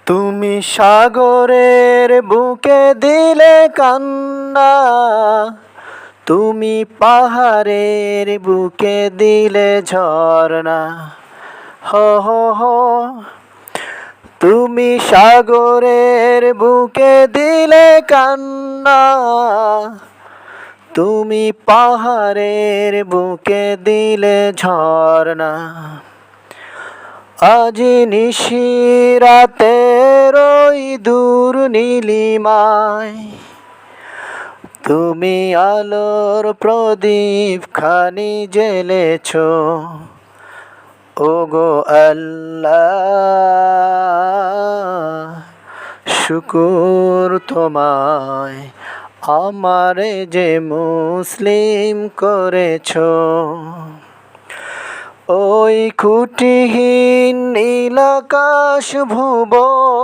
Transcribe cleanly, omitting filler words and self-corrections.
তুমি সাগরের বুকে দিলে কান্না, তুমি পাহাড়ের বুকে দিলে ঝরনা। হো হো হো, তুমি সাগরের বুকে দিলে কান্না, তুমি পাহাড়ের বুকে দিলে ঝরনা। আজ নিশিরাতের ওই দূর নীলিমায় তুমি আলোর প্রদীপ খানি জ্বেলেছ। ওগো আল্লাহ, শুকুর তোমায় আমারে যে মুসলিম করেছ। ওই খুঁটিহীন নীল আকাশ ভুবন